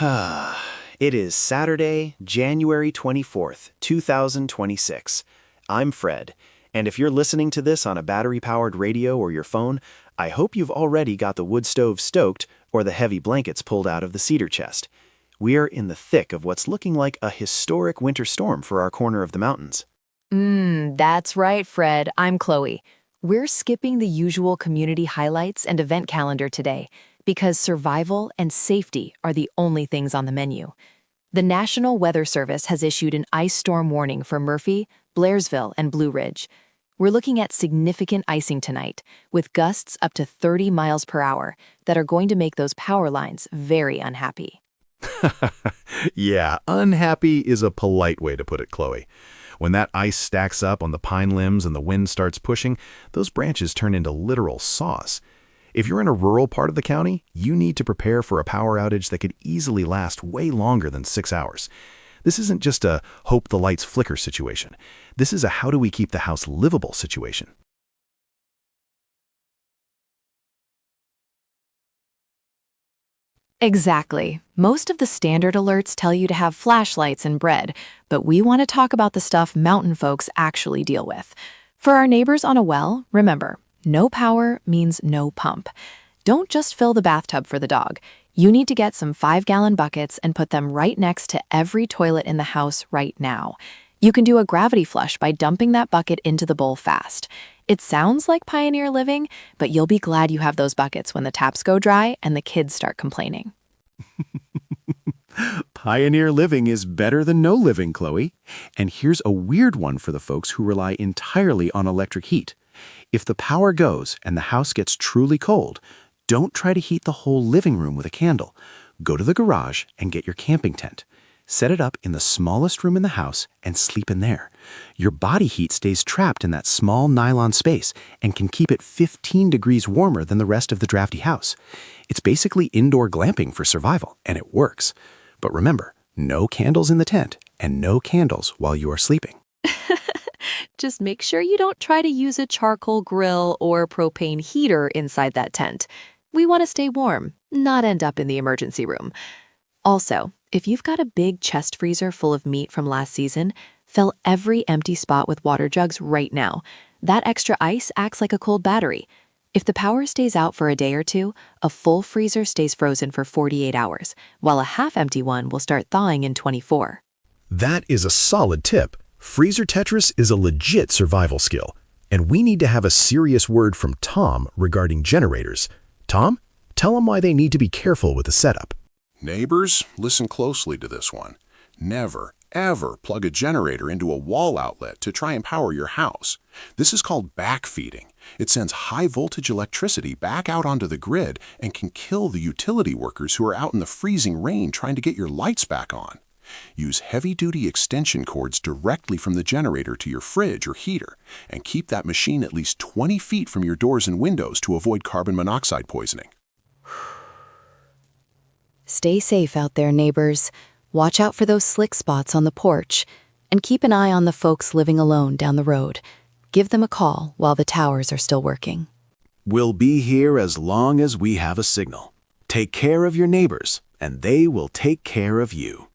It is Saturday, January 24th, 2026. I'm Fred, and if you're listening to this on a battery-powered radio or your phone, I hope you've already got the wood stove stoked or the heavy blankets pulled out of the cedar chest. We're in the thick of what's looking like a historic winter storm for our corner of the mountains. That's right, Fred. I'm Chloe. We're skipping the usual community highlights and event calendar today because survival and safety are the only things on the menu. The National Weather Service has issued an ice storm warning for Murphy, Blairsville, and Blue Ridge. We're looking at significant icing tonight, with gusts up to 30 miles per hour that are going to make those power lines very unhappy. Yeah, unhappy is a polite way to put it, Chloe. When that ice stacks up on the pine limbs and the wind starts pushing, those branches turn into literal sauce. If you're in a rural part of the county, you need to prepare for a power outage that could easily last way longer than 6 hours. This isn't just a hope the lights flicker situation. This is a how do we keep the house livable situation. Exactly. Most of the standard alerts tell you to have flashlights and bread, but we want to talk about the stuff mountain folks actually deal with. For our neighbors on a well, remember, no power means no pump. Don't just fill the bathtub for the dog. You need to get some 5-gallon buckets and put them right next to every toilet in the house right now. You can do a gravity flush by dumping that bucket into the bowl fast. It sounds like pioneer living, but you'll be glad you have those buckets when the taps go dry and the kids start complaining. Pioneer living is better than no living, Chloe. And here's a weird one for the folks who rely entirely on electric heat. If the power goes and the house gets truly cold, don't try to heat the whole living room with a candle. Go to the garage and get your camping tent. Set it up in the smallest room in the house and sleep in there. Your body heat stays trapped in that small nylon space and can keep it 15 degrees warmer than the rest of the drafty house. It's basically indoor glamping for survival, and it works. But remember, no candles in the tent and no candles while you are sleeping. Just make sure you don't try to use a charcoal grill or propane heater inside that tent. We want to stay warm, not end up in the emergency room. Also, if you've got a big chest freezer full of meat from last season, fill every empty spot with water jugs right now. That extra ice acts like a cold battery. If the power stays out for a day or two, a full freezer stays frozen for 48 hours, while a half-empty one will start thawing in 24. That is a solid tip. Freezer Tetris is a legit survival skill, and we need to have a serious word from Tom regarding generators. Tom, tell them why they need to be careful with the setup. Neighbors, listen closely to this one. Never, ever plug a generator into a wall outlet to try and power your house. This is called backfeeding. It sends high-voltage electricity back out onto the grid and can kill the utility workers who are out in the freezing rain trying to get your lights back on. Use heavy-duty extension cords directly from the generator to your fridge or heater, and keep that machine at least 20 feet from your doors and windows to avoid carbon monoxide poisoning. Stay safe out there, neighbors. Watch out for those slick spots on the porch, and keep an eye on the folks living alone down the road. Give them a call while the towers are still working. We'll be here as long as we have a signal. Take care of your neighbors, and they will take care of you.